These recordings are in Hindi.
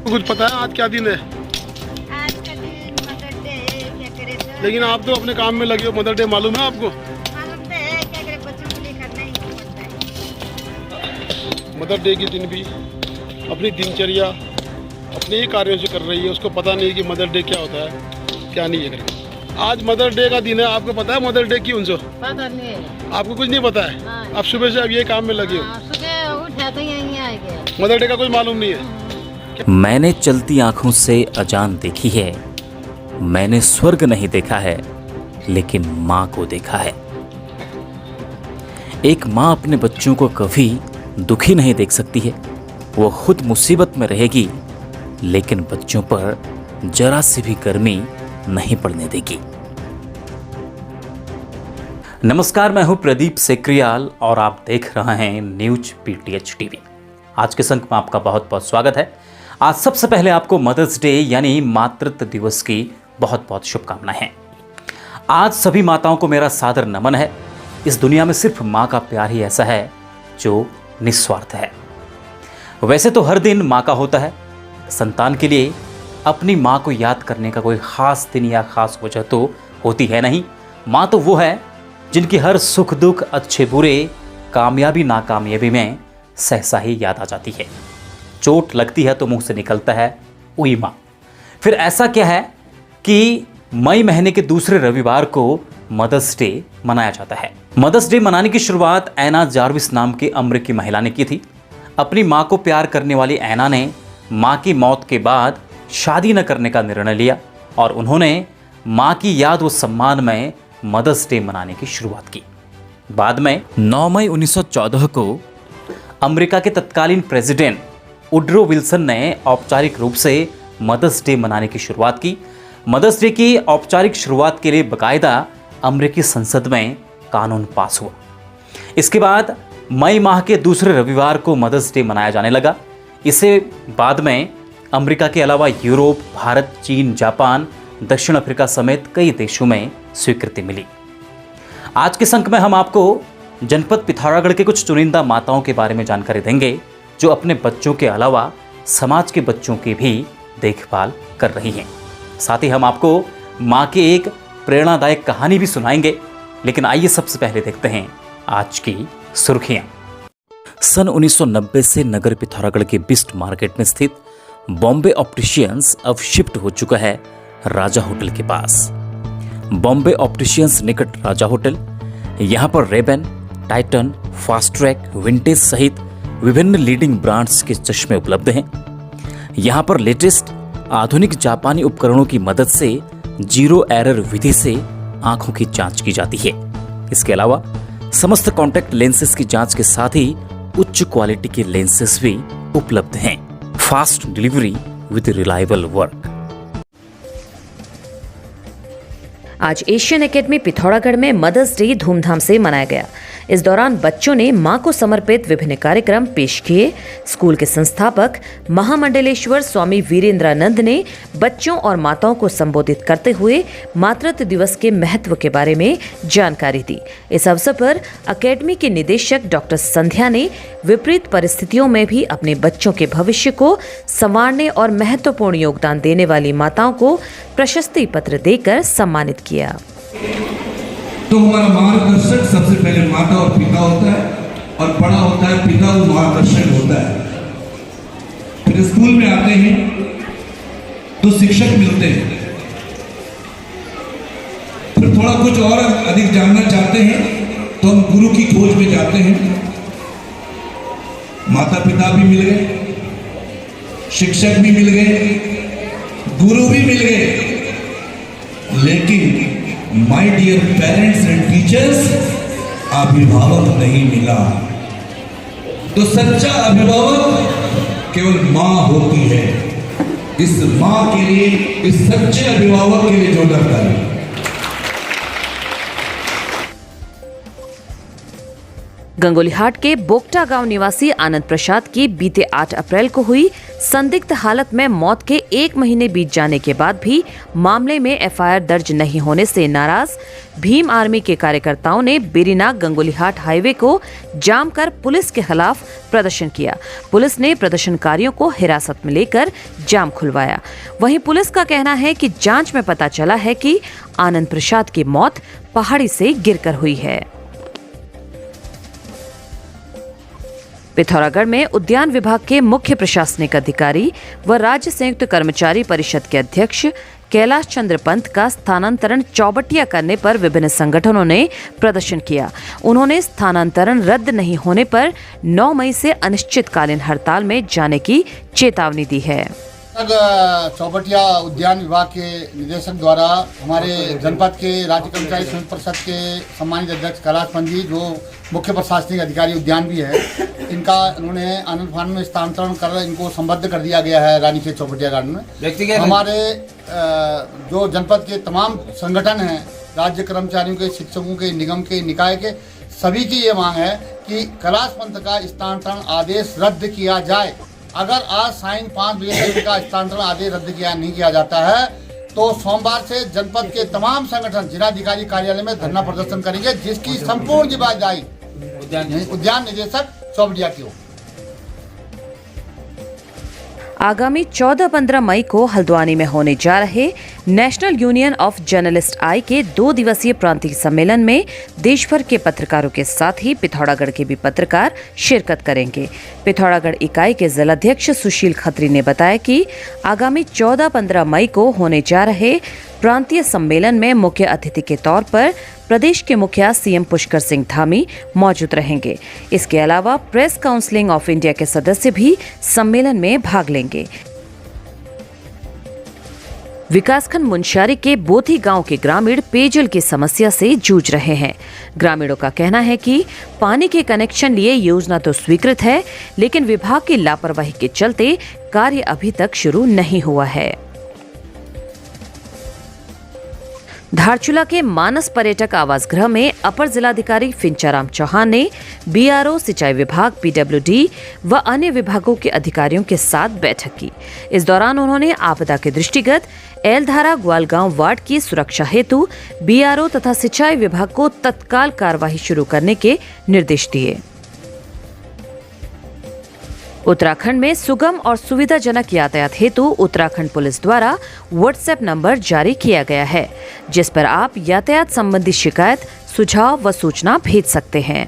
कुछ पता है आज क्या दिन है? आज का दिन मदर डे है, क्या करे सर? लेकिन आप तो अपने काम में लगे हो। मदर डे मालूम है आपको? मालूम तो है, क्या करे, बच्चों के लिए करना ही पड़ता है। मदर डे के दिन भी अपनी दिनचर्या अपने ही कार्यों से कर रही है। उसको पता नहीं कि मदर डे क्या होता है, क्या नहीं है करके। आज मदर डे का दिन है, आपको पता है मदर डे क्यों सो? पता नहीं है। आपको कुछ नहीं पता है? हाँ। आप सुबह से अब ये काम में लगे हो। सुबह उठा तो यहीं आ गया। मदर डे का कुछ मालूम नहीं है। मैंने चलती आंखों से अजान देखी है, मैंने स्वर्ग नहीं देखा है लेकिन माँ को देखा है। एक माँ अपने बच्चों को कभी दुखी नहीं देख सकती है। वो खुद मुसीबत में रहेगी लेकिन बच्चों पर जरा सी भी गर्मी नहीं पड़ने देगी। नमस्कार, मैं हूं प्रदीप सेक्रियाल और आप देख रहे हैं न्यूज पीटीएच टीवी। आज के संग में आपका बहुत बहुत स्वागत है। आज सबसे पहले आपको मदर्स डे यानी मातृत्व दिवस की बहुत बहुत शुभकामनाएं हैं। आज सभी माताओं को मेरा सादर नमन है। इस दुनिया में सिर्फ माँ का प्यार ही ऐसा है जो निस्वार्थ है। वैसे तो हर दिन माँ का होता है, संतान के लिए अपनी माँ को याद करने का कोई खास दिन या खास वजह तो होती है नहीं। माँ तो वो है जिनकी हर सुख दुख, अच्छे बुरे, कामयाबी नाकामयाबी में सहसा ही याद आ जाती है। चोट लगती है तो मुंह से निकलता है उई माँ। फिर ऐसा क्या है कि मई महीने के दूसरे रविवार को मदर्स डे मनाया जाता है। मदर्स डे मनाने की शुरुआत ऐना जार्विस नाम की अमेरिकी महिला ने की थी। अपनी माँ को प्यार करने वाली ऐना ने माँ की मौत के बाद शादी न करने का निर्णय लिया और उन्होंने माँ की याद व सम्मान में मदर्स डे मनाने की शुरुआत की। बाद में 9 मई 1914 को अमेरिका के तत्कालीन प्रेसिडेंट वुडरो विल्सन ने औपचारिक रूप से मदर्स डे मनाने की शुरुआत की। मदर्स डे की औपचारिक शुरुआत के लिए बाकायदा अमेरिकी संसद में कानून पास हुआ। इसके बाद मई माह के दूसरे रविवार को मदर्स डे मनाया जाने लगा। इसे बाद में अमेरिका के अलावा यूरोप, भारत, चीन, जापान, दक्षिण अफ्रीका समेत कई देशों में स्वीकृति मिली। आज के संक में हम आपको जनपद पिथौरागढ़ के कुछ चुनिंदा माताओं के बारे में जानकारी देंगे जो अपने बच्चों के अलावा समाज के बच्चों की भी देखभाल कर रही हैं। साथ ही हम आपको माँ की एक प्रेरणादायक कहानी भी सुनाएंगे। लेकिन आइए सबसे पहले देखते हैं आज की सुर्खियां। सन 1990 से नगर पिथौरागढ़ के बिस्ट मार्केट में स्थित बॉम्बे ऑप्टिशियंस अब शिफ्ट हो चुका है राजा होटल के पास। बॉम्बे ऑप्टिशियंस निकट राजा होटल। यहाँ पर Ray Ban, Titan, Fastrack, vintage सहित विभिन्न लीडिंग ब्रांड्स के चश्मे उपलब्ध हैं। यहाँ पर लेटेस्ट आधुनिक जापानी उपकरणों की मदद से जीरो एरर विधि से आंखों की जांच की जाती है। इसके अलावा समस्त कॉन्टैक्ट लेंसेज की जांच के साथ ही उच्च क्वालिटी के लेंसेज भी उपलब्ध हैं। Fast delivery with reliable work. आज एशियन एकेडमी पिथौरागढ़ में मदर्स डे धूमधाम से मनाया गया। इस दौरान बच्चों ने मां को समर्पित विभिन्न कार्यक्रम पेश किए। स्कूल के संस्थापक महामंडलेश्वर स्वामी वीरेंद्रानंद ने बच्चों और माताओं को संबोधित करते हुए मातृत्व दिवस के महत्व के बारे में जानकारी दी। इस अवसर पर अकेडमी के निदेशक डॉक्टर संध्या ने विपरीत परिस्थितियों में भी अपने बच्चों के भविष्य को संवारने और महत्वपूर्ण योगदान देने वाली माताओं को प्रशस्ति पत्र देकर सम्मानित किया। तो हमारा मार्गदर्शक सबसे पहले माता और पिता होता है और बड़ा होता है पिता और मार्गदर्शक होता है। फिर स्कूल में आते हैं तो शिक्षक मिलते हैं। फिर थोड़ा कुछ और अधिक जानना चाहते हैं तो हम गुरु की खोज में जाते हैं। माता पिता भी मिल गए, शिक्षक भी मिल गए, गुरु भी मिल गए, लेकिन my dear parents and teachers, अभिभावक नहीं मिला। तो सच्चा अभिभावक केवल मां होती है। इस मां के लिए, इस सच्चे अभिभावक के लिए जोरदार ताली। गंगोलीहाट के बोगटा गांव निवासी आनंद प्रसाद की बीते 8 अप्रैल को हुई संदिग्ध हालत में मौत के 1 महीने बीत जाने के बाद भी मामले में एफआईआर दर्ज नहीं होने से नाराज भीम आर्मी के कार्यकर्ताओं ने बेरीनाग गंगोलीहाट हाईवे को जाम कर पुलिस के खिलाफ प्रदर्शन किया। पुलिस ने प्रदर्शनकारियों को हिरासत में लेकर जाम खुलवाया। वहीं पुलिस का कहना है कि जांच में पता चला है कि आनंद प्रसाद की मौत पहाड़ी से गिरकर हुई है। पिथौरागढ़ में उद्यान विभाग के मुख्य प्रशासनिक अधिकारी व राज्य संयुक्त कर्मचारी परिषद के अध्यक्ष कैलाश चंद्र पंत का स्थानांतरण चौबटिया करने पर विभिन्न संगठनों ने प्रदर्शन किया। उन्होंने स्थानांतरण रद्द नहीं होने पर 9 मई से अनिश्चितकालीन हड़ताल में जाने की चेतावनी दी है। चौबटिया उद्यान विभाग के निदेशक द्वारा हमारे जनपद के राज्य कर्मचारी संयुक्त परिषद के सम्मानित अध्यक्ष कैलाश पंत जी, जो मुख्य प्रशासनिक अधिकारी उद्यान भी है, इनका उन्होंने आनंद फार्म में स्थानांतरण कर इनको संबद्ध कर दिया गया है रानीखेत चौबटिया गार्डन में। हमारे जो जनपद के तमाम संगठन हैं, राज्य कर्मचारियों के, शिक्षकों के, निगम के, निकाय के, सभी की ये मांग है कि कैलाश पंत का स्थानांतरण आदेश रद्द किया जाए। अगर आज साइन 5 बजे का स्थानांतरण आदेश रद्द नहीं किया जाता है तो सोमवार से जनपद के तमाम संगठन जिलाधिकारी कार्यालय में धरना प्रदर्शन करेंगे, जिसकी संपूर्ण जिम्मेदारी उद्यान निदेशक चौबटिया की हो। आगामी 14-15 मई को हल्द्वानी में होने जा रहे national union of journalist I के 2 दिवसीय प्रांतीय सम्मेलन में देश भर के पत्रकारों के साथ ही पिथौरागढ़ के भी पत्रकार शिरकत करेंगे। पिथौरागढ़ इकाई के जिलाध्यक्ष सुशील खत्री ने बताया कि आगामी 14-15 मई को होने जा रहे प्रांतीय सम्मेलन में मुख्य अतिथि के तौर पर प्रदेश के मुखिया सीएम पुष्कर सिंह धामी मौजूद रहेंगे। इसके अलावा प्रेस काउंसिल ऑफ इंडिया के सदस्य भी सम्मेलन में भाग लेंगे। विकासखंड मुंशियारी के बोथी गांव के ग्रामीण पेयजल की समस्या से जूझ रहे हैं। ग्रामीणों का कहना है कि पानी के कनेक्शन लिए योजना तो स्वीकृत है, लेकिन विभाग की लापरवाही के चलते कार्य अभी तक शुरू नहीं हुआ है। धारचूला के मानस पर्यटक आवास गृह में अपर जिलाधिकारी फिंचाराम चौहान ने बीआरओ, सिंचाई विभाग, पीडब्ल्यूडी व अन्य विभागों के अधिकारियों के साथ बैठक की। इस दौरान उन्होंने आपदा के दृष्टिगत एलधारा ग्वालगांव वार्ड की सुरक्षा हेतु बीआरओ तथा सिंचाई विभाग को तत्काल कार्रवाई शुरू करने के निर्देश दिए। उत्तराखंड में सुगम और सुविधाजनक यातायात हेतु उत्तराखंड पुलिस द्वारा व्हाट्सएप नंबर जारी किया गया है, जिस पर आप यातायात संबंधी शिकायत, सुझाव व सूचना भेज सकते हैं।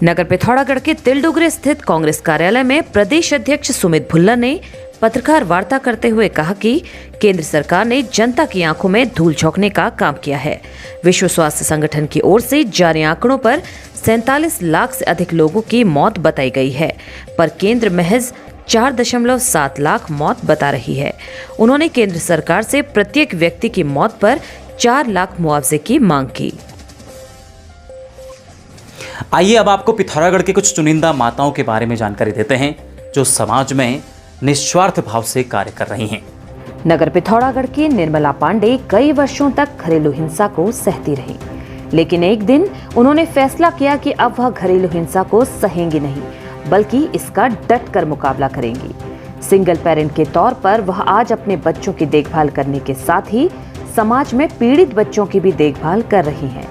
नगर पिथौरागढ़ के तिलडुगरे स्थित कांग्रेस कार्यालय में प्रदेश अध्यक्ष सुमित भुल्लर ने पत्रकार वार्ता करते हुए कहा कि केंद्र सरकार ने जनता की आंखों में धूल झोंकने का काम किया है। विश्व स्वास्थ्य संगठन की ओर से जारी आंकड़ों पर 47 लाख से अधिक लोगों की मौत बताई गई है, पर केंद्र महज 4.7 लाख मौत बता रही है। उन्होंने केंद्र सरकार से प्रत्येक व्यक्ति की मौत पर 4 लाख मुआवजे की मांग की। आइए अब आपको पिथौरागढ़ के कुछ चुनिंदा माताओं के बारे में जानकारी देते हैं जो समाज में निस्वार्थ भाव से कार्य कर रही हैं। नगर पिथौरागढ़ की निर्मला पांडे कई वर्षों तक घरेलू हिंसा को सहती रही, लेकिन एक दिन उन्होंने फैसला किया कि अब वह घरेलू हिंसा को सहेंगी नहीं, बल्कि इसका डट कर मुकाबला करेंगी। सिंगल पेरेंट के तौर पर वह आज अपने बच्चों की देखभाल करने के साथ ही समाज में पीड़ित बच्चों की भी देखभाल कर रही हैं।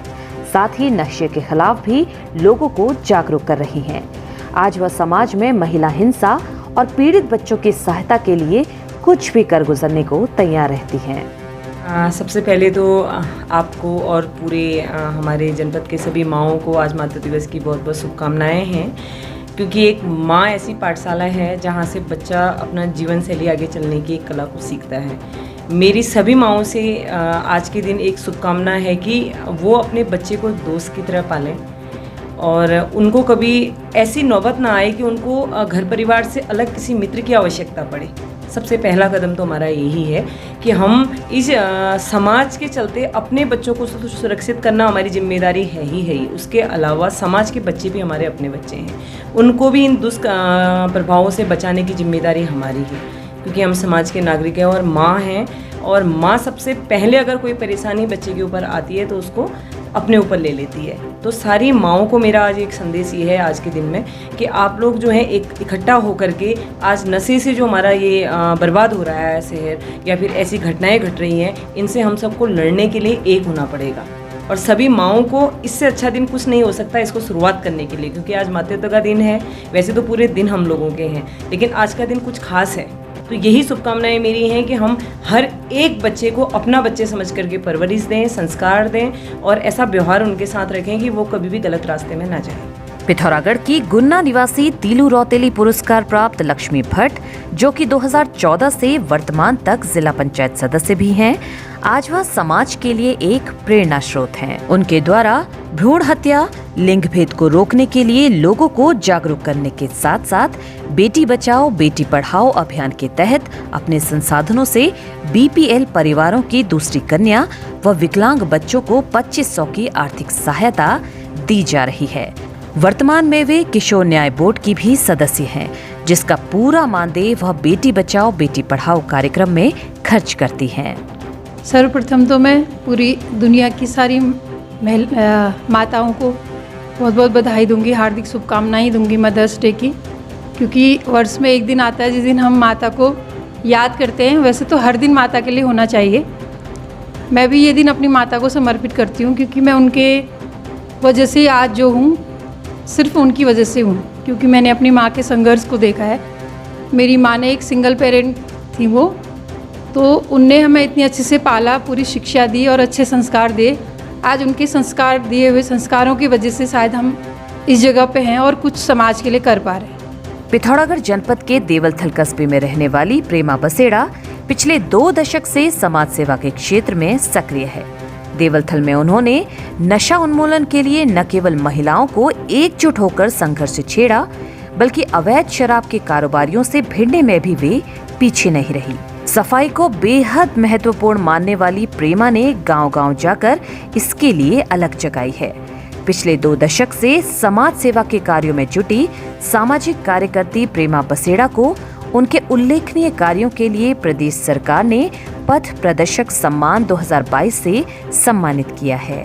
साथ ही नशे के खिलाफ भी लोगों को जागरूक कर रही हैं। आज वह समाज में महिला हिंसा और पीड़ित बच्चों की सहायता के लिए कुछ भी कर गुजरने को तैयार रहती हैं। सबसे पहले तो आपको और पूरे हमारे जनपद के सभी माँओं को आज मातृ दिवस की बहुत बहुत शुभकामनाएं हैं, क्योंकि एक माँ ऐसी पाठशाला है जहाँ से बच्चा अपना जीवन शैली आगे चलने की एक कला को सीखता है। मेरी सभी माँओं से आज के दिन एक शुभकामना है कि वो अपने बच्चे को दोस्त की तरह पालें और उनको कभी ऐसी नौबत ना आए कि उनको घर परिवार से अलग किसी मित्र की आवश्यकता पड़े। सबसे पहला कदम तो हमारा यही है कि हम इस समाज के चलते अपने बच्चों को सुरक्षित करना हमारी जिम्मेदारी है ही। उसके अलावा समाज के बच्चे भी हमारे अपने बच्चे हैं, उनको भी इन दुष्प्रभावों से बचाने की जिम्मेदारी हमारी है, क्योंकि हम समाज के नागरिक हैं और माँ हैं। और माँ सबसे पहले अगर कोई परेशानी बच्चे के ऊपर आती है तो उसको अपने ऊपर ले लेती है। तो सारी माँओं को मेरा आज एक संदेश ये है आज के दिन में कि आप लोग जो है एक इकट्ठा होकर के आज नशे से जो हमारा ये बर्बाद हो रहा है शहर, या फिर ऐसी घटनाएं घट रही हैं, इनसे हम सबको लड़ने के लिए एक होना पड़ेगा। और सभी माँओं को इससे अच्छा दिन कुछ नहीं हो सकता इसको शुरुआत करने के लिए, क्योंकि आज मातृत्व का दिन है। वैसे तो पूरे दिन हम लोगों के हैं, लेकिन आज का दिन कुछ खास है। तो यही शुभकामनाएं मेरी हैं कि हम हर एक बच्चे को अपना बच्चे समझ करके परवरिश दें, संस्कार दें और ऐसा व्यवहार उनके साथ रखें कि वो कभी भी गलत रास्ते में ना जाए। पिथौरागढ़ की गुन्ना निवासी तीलू रौतेली पुरस्कार प्राप्त लक्ष्मी भट्ट, जो कि 2014 से वर्तमान तक जिला पंचायत सदस्य भी हैं, आज वह समाज के लिए एक प्रेरणा स्रोत हैं। उनके द्वारा भ्रूण हत्या, लिंग भेद को रोकने के लिए लोगों को जागरूक करने के साथ साथ बेटी बचाओ बेटी पढ़ाओ अभियान के तहत अपने संसाधनों से बीपीएल परिवारों की दूसरी कन्या व विकलांग बच्चों को 2500 की आर्थिक सहायता दी जा रही है। वर्तमान में वे किशोर न्याय बोर्ड की भी सदस्य हैं, जिसका पूरा मानदेय वह बेटी बचाओ बेटी पढ़ाओ कार्यक्रम में खर्च करती हैं। सर्वप्रथम तो मैं पूरी दुनिया की सारी माताओं को बहुत बहुत बधाई दूंगी, हार्दिक शुभकामनाएं दूंगी मदर्स डे की, क्योंकि वर्ष में एक दिन आता है जिस दिन हम माता को याद करते हैं। वैसे तो हर दिन माता के लिए होना चाहिए। मैं भी ये दिन अपनी माता को समर्पित करती हूँ, क्योंकि मैं उनके वजह से आज जो हूँ सिर्फ उनकी वजह से हूँ, क्योंकि मैंने अपनी माँ के संघर्ष को देखा है। मेरी माँ ने एक सिंगल पेरेंट थी वो, तो उनने हमें इतनी अच्छे से पाला, पूरी शिक्षा दी और अच्छे संस्कार दिए। आज उनके संस्कार दिए हुए संस्कारों की वजह से शायद हम इस जगह पे हैं और कुछ समाज के लिए कर पा रहे हैं। पिथौरागढ़ जनपद के देवलथल कस्बे में रहने वाली प्रेमा बसेड़ा पिछले 2 दशक से समाज सेवा के क्षेत्र में सक्रिय है। देवलथल में उन्होंने नशा उन्मूलन के लिए न केवल महिलाओं को एकजुट होकर संघर्ष छेड़ा, बल्कि अवैध शराब के कारोबारियों से भिड़ने में भी वे पीछे नहीं रही। सफाई को बेहद महत्वपूर्ण मानने वाली प्रेमा ने गांव-गांव जाकर इसके लिए अलग जगाई है। पिछले 2 दशक से समाज सेवा के कार्यों में जुटी सामाजिक कार्यकर्ती प्रेमा बसेड़ा को उनके उल्लेखनीय कार्यों के लिए प्रदेश सरकार ने पथ प्रदर्शक सम्मान 2022 से सम्मानित किया है।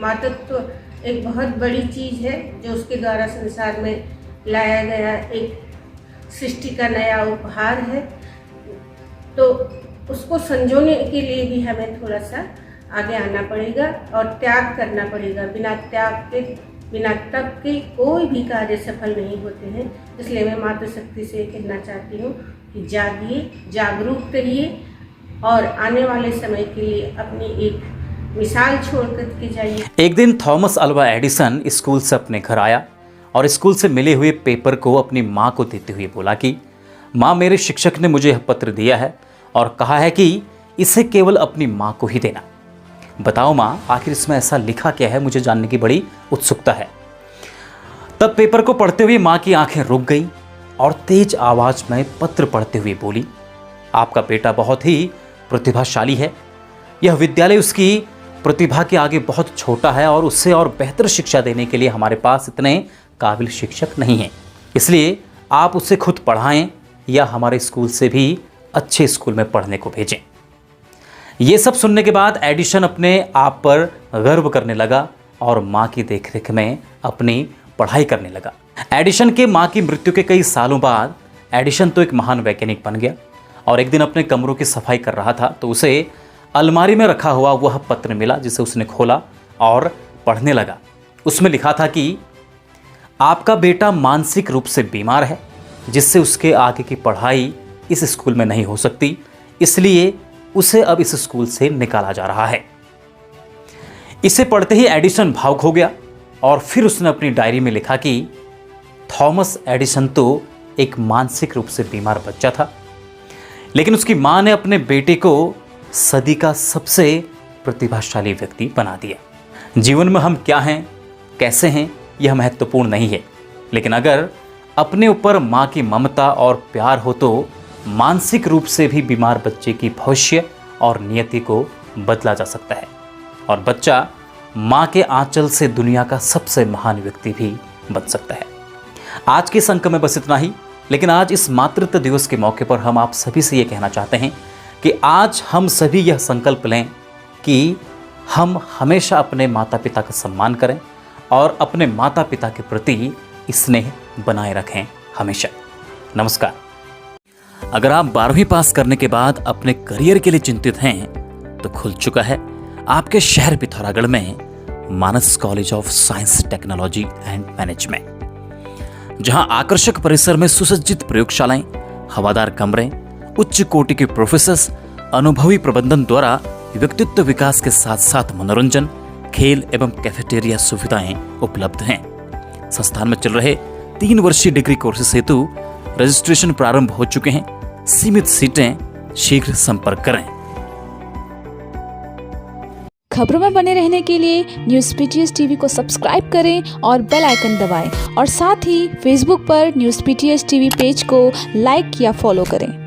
मातृत्व एक बहुत बड़ी चीज है जो उसके द्वारा संसार में लाया गया एक सृष्टि का नया उपहार है। तो उसको संजोने के लिए भी हमें थोड़ा सा आगे आना पड़ेगा और त्याग करना पड़ेगा। बिना त्याग के, बिना तप के कोई भी कार्य सफल नहीं होते हैं। इसलिए मैं मातृशक्ति से कहना चाहती हूँ कि जागिए, जागरूक रहिए और आने वाले समय के लिए अपनी एक मिसाल छोड़ कर जाइए। एक दिन थॉमस अल्वा एडिसन स्कूल से अपने घर आया और स्कूल से मिले हुए पेपर को अपनी माँ को देते हुए बोला कि माँ, मेरे शिक्षक ने मुझे यह पत्र दिया है और कहा है कि इसे केवल अपनी माँ को ही देना। बताओ माँ, आखिर इसमें ऐसा लिखा क्या है, मुझे जानने की बड़ी उत्सुकता है। तब पेपर को पढ़ते हुए माँ की आंखें रुक गईं और तेज आवाज में पत्र पढ़ते हुए बोली, आपका बेटा बहुत ही प्रतिभाशाली है। यह विद्यालय उसकी प्रतिभा के आगे बहुत छोटा है और उससे और बेहतर शिक्षा देने के लिए हमारे पास इतने काबिल शिक्षक नहीं हैं। इसलिए आप उसे खुद पढ़ाएं या हमारे स्कूल से भी अच्छे स्कूल में पढ़ने को भेजें। ये सब सुनने के बाद एडिसन अपने आप पर गर्व करने लगा और माँ की देखरेख में अपनी पढ़ाई करने लगा। एडिसन के माँ की मृत्यु के कई सालों बाद एडिसन तो एक महान वैज्ञानिक बन गया और एक दिन अपने कमरों की सफाई कर रहा था तो उसे अलमारी में रखा हुआ वह पत्र मिला, जिसे उसने खोला और पढ़ने लगा। उसमें लिखा था कि आपका बेटा मानसिक रूप से बीमार है, जिससे उसके आगे की पढ़ाई इस स्कूल में नहीं हो सकती, इसलिए उसे अब इस स्कूल से निकाला जा रहा है। इसे पढ़ते ही एडिसन भावुक हो गया और फिर उसने अपनी डायरी में लिखा कि थॉमस एडिसन तो एक मानसिक रूप से बीमार बच्चा था, लेकिन उसकी मां ने अपने बेटे को सदी का सबसे प्रतिभाशाली व्यक्ति बना दिया। जीवन में हम क्या हैं, कैसे हैं, यह महत्वपूर्ण नहीं है, लेकिन अगर अपने ऊपर मां की ममता और प्यार हो तो मानसिक रूप से भी बीमार बच्चे की भविष्य और नियति को बदला जा सकता है और बच्चा मां के आंचल से दुनिया का सबसे महान व्यक्ति भी बन सकता है। आज के इस अंक में बस इतना ही, लेकिन आज इस मातृत्व दिवस के मौके पर हम आप सभी से ये कहना चाहते हैं कि आज हम सभी यह संकल्प लें कि हम हमेशा अपने माता पिता का सम्मान करें और अपने माता पिता के प्रति स्नेह बनाए रखें हमेशा। नमस्कार। अगर आप 12वीं पास करने के बाद अपने करियर के लिए चिंतित हैं तो खुल चुका है आपके शहर पिथौरागढ़ में Manas college of science technology and management, जहां आकर्षक परिसर में सुसज्जित प्रयोगशालाएं, हवादार कमरे, उच्च कोटि के प्रोफेसर्स, अनुभवी प्रबंधन द्वारा व्यक्तित्व विकास के साथ साथ मनोरंजन, खेल एवं कैफेटेरिया सुविधाएं उपलब्ध हैं। संस्थान में चल रहे 3 वर्षीय डिग्री कोर्सेस हेतु रजिस्ट्रेशन प्रारंभ हो चुके हैं। सीमित सीटें, शीघ्र संपर्क करें। खबरों में बने रहने के लिए न्यूज़ पीटीएस टीवी को सब्सक्राइब करें और बेल आइकन दबाएं और साथ ही फेसबुक पर न्यूज़ पीटीएस टीवी पेज को लाइक या फॉलो करें।